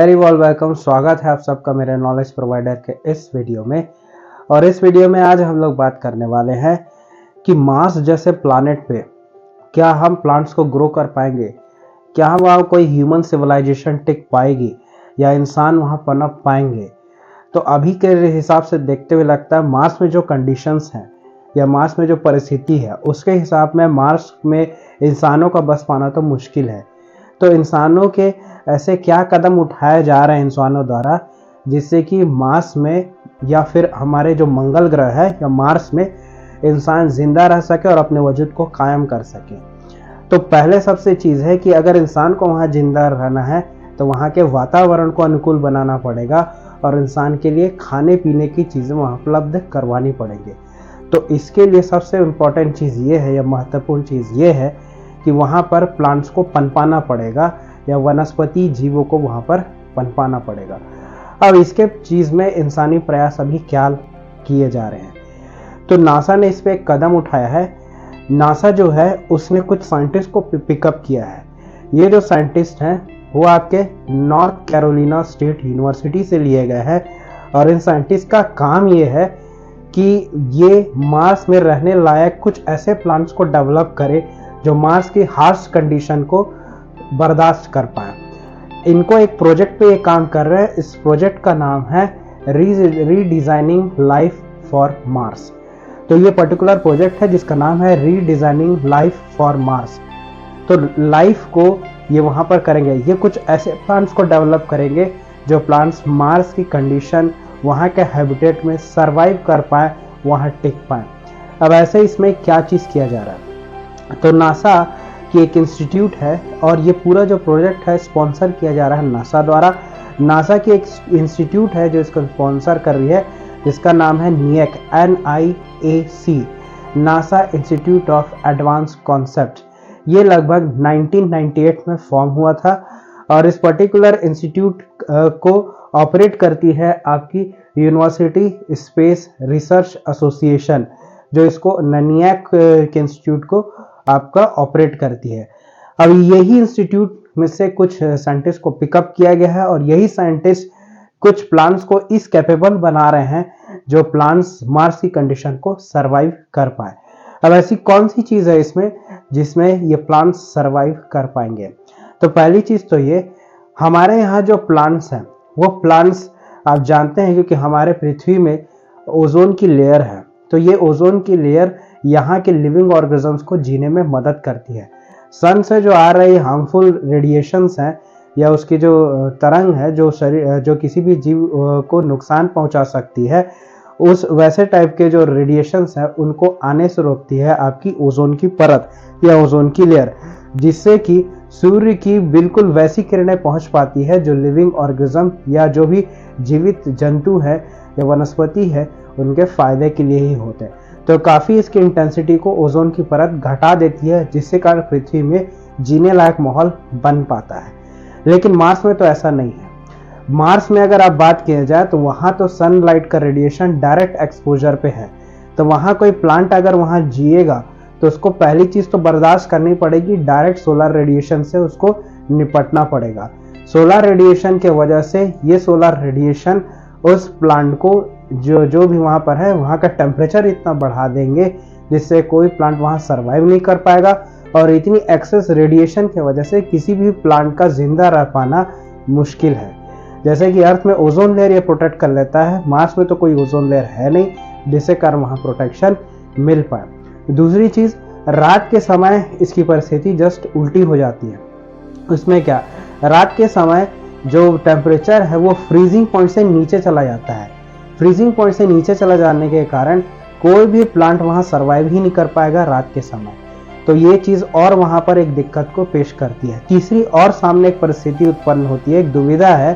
Very welcome. स्वागत है आप सबका मेरे नॉलेज प्रोवाइडर के इस वीडियो में। और इस वीडियो में आज हम लोग बात करने वाले हैं कि मार्स जैसे प्लानेट पे क्या हम प्लांट्स को ग्रो कर पाएंगे, क्या हम वहाँ कोई ह्यूमन सिविलाइजेशन टिक पाएगी या इंसान वहाँ पनप पाएंगे। तो अभी के हिसाब से देखते हुए लगता है मार्स में जो कंडीशंस हैं या मार्स में जो परिस्थिति है उसके हिसाब में मार्स में इंसानों का बस पाना तो मुश्किल है। तो इंसानों के ऐसे क्या कदम उठाए जा रहे हैं इंसानों द्वारा जिससे कि मार्स में या फिर हमारे जो मंगल ग्रह है या मार्स में इंसान जिंदा रह सके और अपने वजूद को कायम कर सके। तो पहले सबसे चीज़ है कि अगर इंसान को वहाँ जिंदा रहना है तो वहाँ के वातावरण को अनुकूल बनाना पड़ेगा और इंसान के लिए खाने पीने की चीज़ें वहाँ उपलब्ध करवानी पड़ेंगी। तो इसके लिए सबसे इम्पोर्टेंट चीज़ ये है या महत्वपूर्ण चीज़ ये है कि वहाँ पर प्लांट्स को पनपाना पड़ेगा या वनस्पति जीवों को वहाँ पर पनपाना पड़ेगा। अब इसके चीज़ में इंसानी प्रयास अभी क्या किए जा रहे हैं, तो नासा ने इस पर एक कदम उठाया है। नासा जो है उसने कुछ साइंटिस्ट को पिकअप किया है। ये जो साइंटिस्ट हैं वो आपके नॉर्थ कैरोलिना स्टेट यूनिवर्सिटी से लिए गए हैं और इन साइंटिस्ट का काम ये है कि ये मार्स में रहने लायक कुछ ऐसे प्लांट्स को डेवलप करे जो मार्स की हार्श कंडीशन को बर्दाश्त कर पाए। इनको एक प्रोजेक्ट पे ये काम कर रहे हैं। इस प्रोजेक्ट का नाम है रीडिजाइनिंग लाइफ फॉर मार्स। तो ये पर्टिकुलर प्रोजेक्ट है जिसका नाम है रीडिजाइनिंग लाइफ फॉर मार्स। तो लाइफ को ये वहाँ पर करेंगे, ये कुछ ऐसे प्लांट्स को डेवलप करेंगे जो प्लांट्स मार्स की कंडीशन वहाँ के हैबिटेट में सरवाइव कर पाए, वहाँ टिक पाए। अब ऐसे इसमें क्या चीज़ किया जा रहा है, तो नासा की एक इंस्टीट्यूट है और ये पूरा जो प्रोजेक्ट है स्पॉन्सर किया जा रहा है नासा द्वारा। नासा की एक इंस्टीट्यूट है जो इसको स्पॉन्सर कर रही है जिसका नाम है निएक, NIAC, NASA institute of advance concept. ये लगभग 1998 में फॉर्म हुआ था और इस पर्टिकुलर इंस्टीट्यूट को ऑपरेट करती है आपकी यूनिवर्सिटी स्पेस रिसर्च एसोसिएशन, जो इसको ननिएक के इंस्टीट्यूट को आपका ऑपरेट करती है। अब यही इंस्टीट्यूट में से कुछ साइंटिस्ट को पिकअप किया गया है और यही साइंटिस्ट कुछ प्लांट्स को इस कैपेबल बना रहे हैं जो प्लांट्स मार्स की कंडीशन को सरवाइव कर पाए। अब ऐसी कौन सी चीज़ है इसमें जिसमें ये प्लांट्स सरवाइव कर पाएंगे, तो पहली चीज़ तो ये हमारे यहाँ जो प्लांट्स हैं वो प्लांट्स आप जानते हैं क्योंकि हमारे पृथ्वी में ओजोन की लेयर है। तो ये ओजोन की लेयर यहाँ के लिविंग ऑर्गेनिजम्स को जीने में मदद करती है। सन से जो आ रही हार्मफुल रेडिएशंस हैं या उसकी जो तरंग है जो किसी भी जीव को नुकसान पहुंचा सकती है, उस वैसे टाइप के जो रेडिएशंस हैं उनको आने से रोकती है आपकी ओजोन की परत या ओजोन की लेयर, जिससे कि सूर्य की बिल्कुल वैसी किरणें पहुंच पाती है जो लिविंग ऑर्गेनिज्म या जो भी जीवित जंतु है या वनस्पति है उनके फायदे के लिए ही होते हैं। तो काफ़ी इसकी इंटेंसिटी को ओजोन की परत घटा देती है जिससे कारण पृथ्वी में जीने लायक माहौल बन पाता है। लेकिन मार्स में तो ऐसा नहीं है। मार्स में अगर आप बात किया जाए तो वहाँ तो सनलाइट का रेडिएशन डायरेक्ट एक्सपोजर पे है। तो वहाँ कोई प्लांट अगर वहाँ जिएगा तो उसको पहली चीज़ तो बर्दाश्त करनी पड़ेगी, डायरेक्ट सोलर रेडिएशन से उसको निपटना पड़ेगा। सोलर रेडिएशन के वजह से ये सोलर रेडिएशन उस प्लांट को जो भी वहाँ पर है वहाँ का टेम्परेचर इतना बढ़ा देंगे जिससे कोई प्लांट वहाँ सरवाइव नहीं कर पाएगा। और इतनी एक्सेस रेडिएशन की वजह से किसी भी प्लांट का जिंदा रह पाना मुश्किल है। जैसे कि अर्थ में ओजोन लेयर ये प्रोटेक्ट कर लेता है, मार्स में तो कोई ओजोन लेयर है नहीं जिससे कारण वहाँ प्रोटेक्शन मिल पाए। दूसरी चीज़, रात के समय इसकी परिस्थिति जस्ट उल्टी हो जाती है। उसमें क्या, रात के समय जो टेम्परेचर है वो फ्रीजिंग पॉइंट से नीचे चला जाता है। फ्रीजिंग पॉइंट से नीचे चला जाने के कारण कोई भी प्लांट वहाँ सरवाइव ही नहीं कर पाएगा रात के समय। तो ये चीज़ और वहाँ पर एक दिक्कत को पेश करती है। तीसरी और सामने एक परिस्थिति उत्पन्न होती है, एक दुविधा है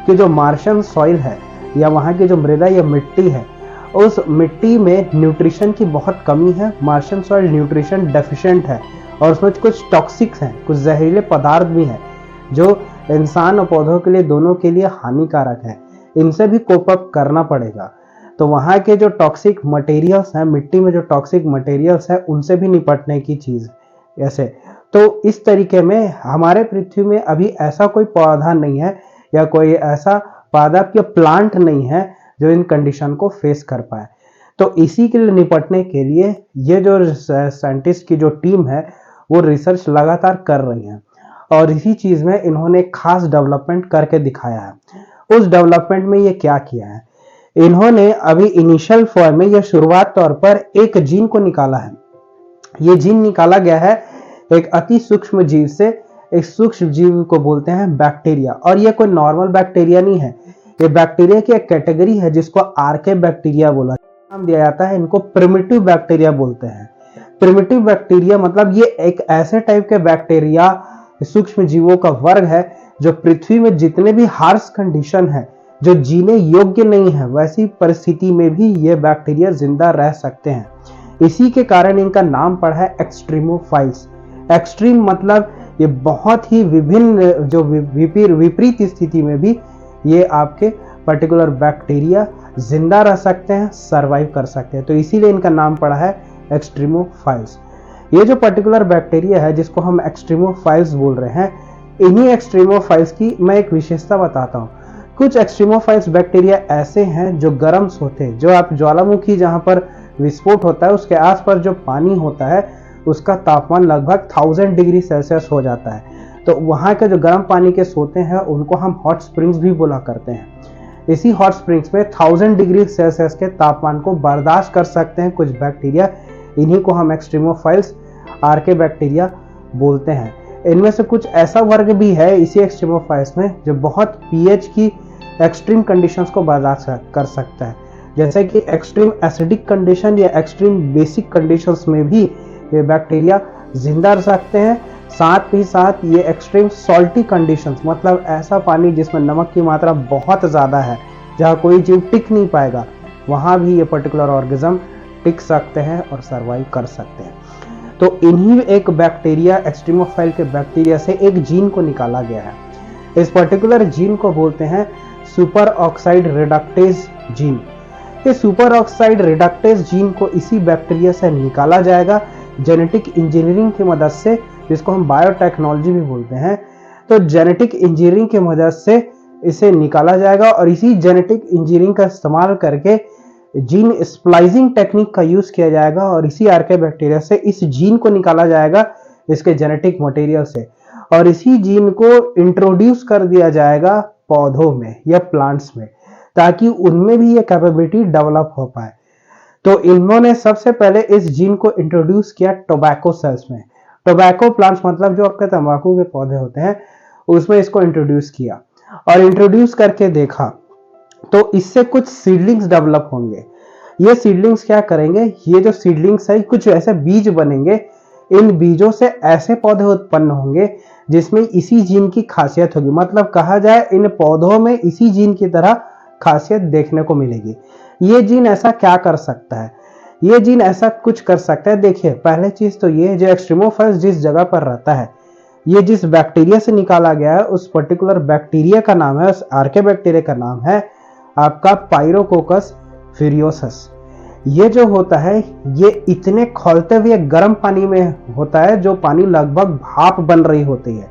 कि जो मार्शियन सॉइल है या वहाँ की जो मृदा या मिट्टी है उस मिट्टी में न्यूट्रिशन की बहुत कमी है। मार्शियन सॉइल न्यूट्रिशन डेफिशिएंट है और उसमें कुछ टॉक्सिक्स हैं, कुछ जहरीले पदार्थ भी हैं जो इंसान और पौधों के लिए दोनों के लिए हानिकारक है। इनसे भी कोप अप करना पड़ेगा। तो वहाँ के जो टॉक्सिक मटेरियल्स हैं, मिट्टी में जो टॉक्सिक मटेरियल्स हैं उनसे भी निपटने की चीज़ ऐसे। तो इस तरीके में हमारे पृथ्वी में अभी ऐसा कोई पौधा नहीं है या कोई ऐसा पादप या प्लांट नहीं है जो इन कंडीशन को फेस कर पाए। तो इसी के लिए निपटने के लिए ये जो साइंटिस्ट की जो टीम है वो रिसर्च लगातार कर रही है, और इसी चीज में इन्होंने खास डेवलपमेंट करके दिखाया है। उस डेवलपमेंट में ये क्या किया है, इन्होंने अभी इनिशियल फॉर्म में या शुरुआत तौर पर एक जीन को निकाला है। ये जीन निकाला गया है एक अति सूक्ष्म जीव से। एक सूक्ष्म जीव को बोलते हैं बैक्टीरिया, और ये कोई नॉर्मल बैक्टीरिया नहीं है, ये बैक्टीरिया की एक कैटेगरी है जिसको आर्के बैक्टीरिया बोला नाम दिया जाता है। इनको प्रिमिटिव बैक्टीरिया बोलते हैं। प्रिमिटिव बैक्टीरिया मतलब ये एक ऐसे टाइप के बैक्टीरिया सूक्ष्म जीवों का वर्ग है जो पृथ्वी में जितने भी हार्श कंडीशन है, जो जीने योग्य नहीं है, वैसी परिस्थिति में भी ये बैक्टीरिया जिंदा रह सकते हैं। इसी के कारण इनका नाम पड़ा है एक्सट्रीमोफाइल्स। एक्सट्रीम मतलब ये बहुत ही विभिन्न जो विपरीत स्थिति में भी ये आपके पर्टिकुलर बैक्टीरिया जिंदा रह सकते हैं, सरवाइव कर सकते हैं, तो इसीलिए इनका नाम पड़ा है एक्सट्रीमोफाइल्स। ये जो पर्टिकुलर बैक्टीरिया है जिसको हम एक्सट्रीमोफाइल्स बोल रहे हैं, इन्हीं एक्सट्रीमोफाइल्स की मैं एक विशेषता बताता हूँ। कुछ एक्सट्रीमोफाइल्स बैक्टीरिया ऐसे हैं जो गर्म होते हैं, जो आप ज्वालामुखी जहाँ पर विस्फोट होता है उसके आसपास जो पानी होता है उसका तापमान लगभग 1000 डिग्री सेल्सियस हो जाता है, तो वहाँ के जो गर्म पानी के सोते हैं उनको हम हॉट स्प्रिंग्स भी बोला करते हैं। इसी हॉट स्प्रिंग्स में 1000 डिग्री सेल्सियस के तापमान को बर्दाश्त कर सकते हैं कुछ बैक्टीरिया, इन्हीं को हम एक्सट्रीमोफाइल्स आर्के बैक्टीरिया बोलते हैं। इनमें से कुछ ऐसा वर्ग भी है इसी एक्सट्रीमोफाइल्स में जो बहुत पीएच की एक्सट्रीम कंडीशंस को बर्दाश्त कर सकता है, जैसे कि एक्सट्रीम एसिडिक कंडीशन या एक्सट्रीम बेसिक कंडीशंस में भी ये बैक्टीरिया जिंदा रह सकते हैं। साथ ही साथ ये एक्सट्रीम सॉल्टी कंडीशंस मतलब ऐसा पानी जिसमें नमक की मात्रा बहुत ज़्यादा है, जहाँ कोई जीव टिक नहीं पाएगा, वहाँ भी ये पर्टिकुलर ऑर्गेनिज्म टिक सकते हैं और सरवाइव कर सकते हैं। तो इन्हीं एक बैक्टीरिया एक्सट्रीमोफाइल के बैक्टीरिया से एक जीन को निकाला गया है। इस पर्टिकुलर जीन को बोलते हैं सुपर ऑक्साइड रिडक्टेज जीन। ये सुपर ऑक्साइड रिडक्टेज जीन को इसी बैक्टीरिया से निकाला जाएगा जेनेटिक इंजीनियरिंग की मदद से, जिसको हम बायोटेक्नोलॉजी भी बोलते हैं। तो जेनेटिक इंजीनियरिंग की मदद से इसे निकाला जाएगा और इसी जेनेटिक इंजीनियरिंग का इस्तेमाल करके जीन स्प्लाइसिंग टेक्निक का यूज किया जाएगा और इसी आर्के बैक्टीरिया से इस जीन को निकाला जाएगा इसके जेनेटिक मटेरियल से, और इसी जीन को इंट्रोड्यूस कर दिया जाएगा पौधों में या प्लांट्स में, ताकि उनमें भी ये कैपेबिलिटी डेवलप हो पाए। तो इन्होंने सबसे पहले इस जीन को इंट्रोड्यूस किया टोबैको सेल्स में। टोबैको प्लांट्स मतलब जो आपके तंबाकू के पौधे होते हैं उसमें इसको इंट्रोड्यूस किया, और इंट्रोड्यूस करके देखा तो इससे कुछ सीडलिंग्स डेवलप होंगे। ये सीडलिंग्स क्या करेंगे, ये जो सीडलिंग्स है कुछ ऐसे बीज बनेंगे, इन बीजों से ऐसे पौधे उत्पन्न होंगे जिसमें इसी जीन की खासियत होगी। मतलब कहा जाए इन पौधों में इसी जीन की तरह खासियत देखने को मिलेगी। ये जीन ऐसा क्या कर सकता है, ये जीन ऐसा कुछ कर सकता है। देखिए पहले चीज तो ये जो एक्सट्रीमोफाइल्स जिस जगह पर रहता है, ये जिस बैक्टीरिया से निकाला गया है उस पर्टिकुलर बैक्टीरिया का नाम है, उस आर्के बैक्टीरिया का नाम है आपका पायरोकोकस फ्यूरियोसस। ये जो होता है ये इतने खौलते हुए गर्म पानी में होता है, जो पानी लगभग भाप बन रही होती है।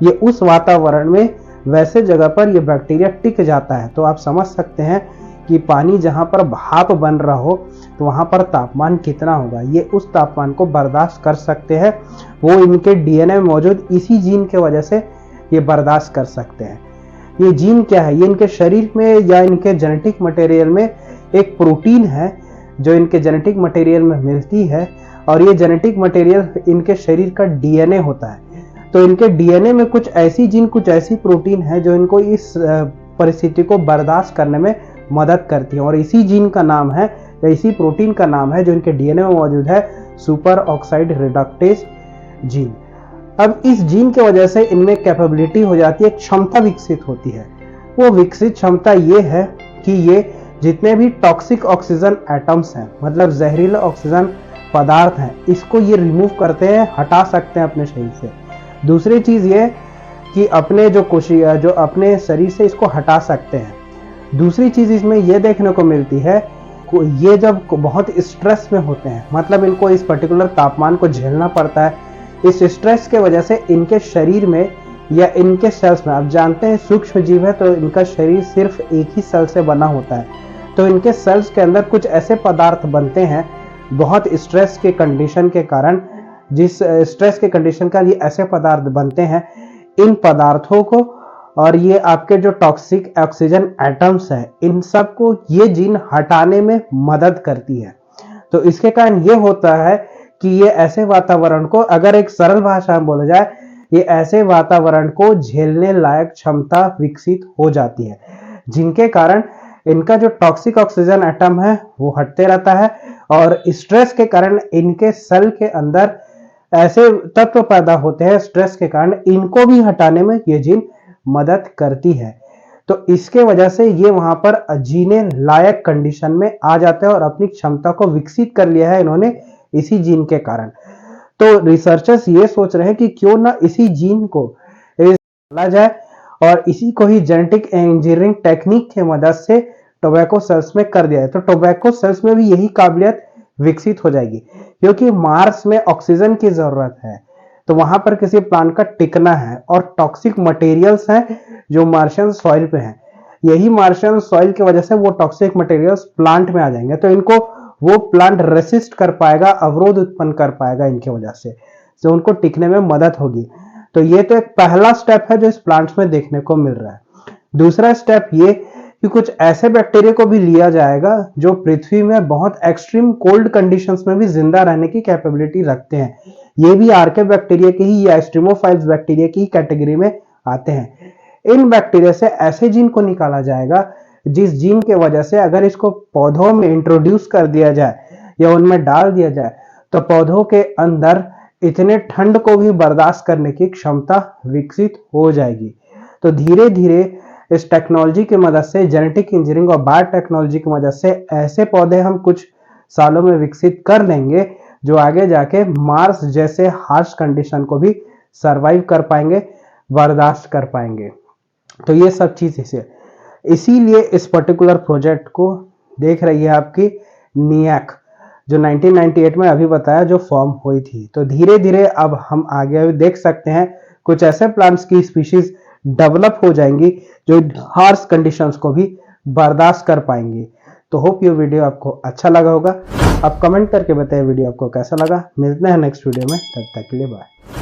ये उस वातावरण में वैसे जगह पर ये बैक्टीरिया टिक जाता है। तो आप समझ सकते हैं कि पानी जहां पर भाप बन रहा हो तो वहां पर तापमान कितना होगा। ये उस तापमान को बर्दाश्त कर सकते हैं, वो इनके डीएनए में मौजूद इसी जीन के वजह से ये बर्दाश्त कर सकते हैं। ये जीन क्या है, ये इनके शरीर में या इनके जेनेटिक मटेरियल में एक प्रोटीन है जो इनके जेनेटिक मटेरियल में मिलती है, और ये जेनेटिक मटेरियल इनके शरीर का डीएनए होता है। तो इनके डीएनए में कुछ ऐसी जीन, कुछ ऐसी प्रोटीन है जो इनको इस परिस्थिति को बर्दाश्त करने में मदद करती है, और इसी जीन का नाम है या इसी प्रोटीन का नाम है जो इनके डीएनए में मौजूद है सुपर ऑक्साइड रिडक्टेज जीन। अब इस जीन के वजह से इनमें कैपेबिलिटी हो जाती है, एक क्षमता विकसित होती है। वो विकसित क्षमता ये है कि ये जितने भी टॉक्सिक ऑक्सीजन एटम्स हैं, मतलब जहरीले ऑक्सीजन पदार्थ हैं, इसको ये रिमूव करते हैं, हटा सकते हैं अपने शरीर से। दूसरी चीज ये कि अपने जो कोशिका जो अपने शरीर से इसको हटा सकते हैं। दूसरी चीज इसमें यह देखने को मिलती है, ये जब बहुत स्ट्रेस में होते हैं, मतलब इनको इस पर्टिकुलर तापमान को झेलना पड़ता है, इस स्ट्रेस के वजह से इनके शरीर में या इनके सेल्स में, आप जानते हैं सूक्ष्म जीव है तो इनका शरीर सिर्फ एक ही सेल से बना होता है, तो इनके सेल्स के अंदर कुछ ऐसे पदार्थ बनते हैं बहुत स्ट्रेस के कंडीशन के कारण, जिस स्ट्रेस के कंडीशन का ये ऐसे पदार्थ बनते हैं, इन पदार्थों को और ये आपके जो टॉक्सिक ऑक्सीजन एटम्स हैं इन सब को ये जीन हटाने में मदद करती है। तो इसके कारण ये होता है कि ये ऐसे वातावरण को, अगर एक सरल भाषा में बोला जाए, ये ऐसे वातावरण को झेलने लायक क्षमता विकसित हो जाती है, जिनके कारण इनका जो टॉक्सिक ऑक्सीजन एटम है वो हटते रहता है और स्ट्रेस के कारण इनके सेल के अंदर ऐसे तत्व पैदा होते हैं, स्ट्रेस के कारण इनको भी हटाने में ये जीन मदद करती है। तो इसके वजह से ये वहां पर जीने लायक कंडीशन में आ जाते हैं और अपनी क्षमता को विकसित कर लिया है इन्होंने इसी जीन के कारण। तो रिसर्चर्स ये सोच रहे हैं कि क्यों ना इसी जीन को डाला जाए और इसी को ही जेनेटिक इंजीनियरिंग टेक्निक की मदद से टोबैको सेल्स में कर दिया है। तो टोबैको सेल्स में भी यही काबिलियत विकसित हो जाएगी, क्योंकि मार्स में ऑक्सीजन की जरूरत है, तो वहां पर किसी प्लांट का टिकना है और टॉक्सिक मटेरियल्स हैं जो मार्शियन सॉइल पे हैं, यही मार्शियन सॉइल की वजह से वो टॉक्सिक मटेरियल्स प्लांट में आ जाएंगे, तो इनको वो प्लांट रेसिस्ट कर पाएगा, अवरोध उत्पन्न कर पाएगा इनकी वजह से, तो उनको टिकने में मदद होगी। तो ये तो एक पहला स्टेप है जो इस प्लांट्स में देखने को मिल रहा है। दूसरा स्टेप ये कि कुछ ऐसे बैक्टीरिया को भी लिया जाएगा जो पृथ्वी में बहुत एक्सट्रीम कोल्ड कंडीशंस में भी जिंदा रहने की कैपेबिलिटी रखते हैं। ये भी आर्के बैक्टीरिया की ही या एस्ट्रीमोफाइल्स बैक्टीरिया की कैटेगरी में आते हैं। इन बैक्टीरिया से ऐसे जीन को निकाला जाएगा जिस जीन के वजह से अगर इसको पौधों में इंट्रोड्यूस कर दिया जाए या उनमें डाल दिया जाए तो पौधों के अंदर इतने ठंड को भी बर्दाश्त करने की क्षमता विकसित हो जाएगी। तो धीरे धीरे इस टेक्नोलॉजी की मदद से, जेनेटिक इंजीनियरिंग और बायोटेक्नोलॉजी की मदद से ऐसे पौधे हम कुछ सालों में विकसित कर लेंगे जो आगे जाके मार्स जैसे हार्श कंडीशन को भी सरवाइव कर पाएंगे, बर्दाश्त कर पाएंगे। तो ये सब चीज इसीलिए इस पर्टिकुलर प्रोजेक्ट को देख रही है आपकी नियाक, जो 1998 में अभी बताया जो फॉर्म हुई थी। तो धीरे धीरे अब हम आगे देख सकते हैं कुछ ऐसे प्लांट्स की स्पीशीज डेवलप हो जाएंगी जो हार्श कंडीशंस को भी बर्दाश्त कर पाएंगी। तो होप ये वीडियो आपको अच्छा लगा होगा। आप कमेंट करके बताइए वीडियो आपको कैसा लगा। मिलते हैं नेक्स्ट वीडियो में, तब तक के लिए बाय।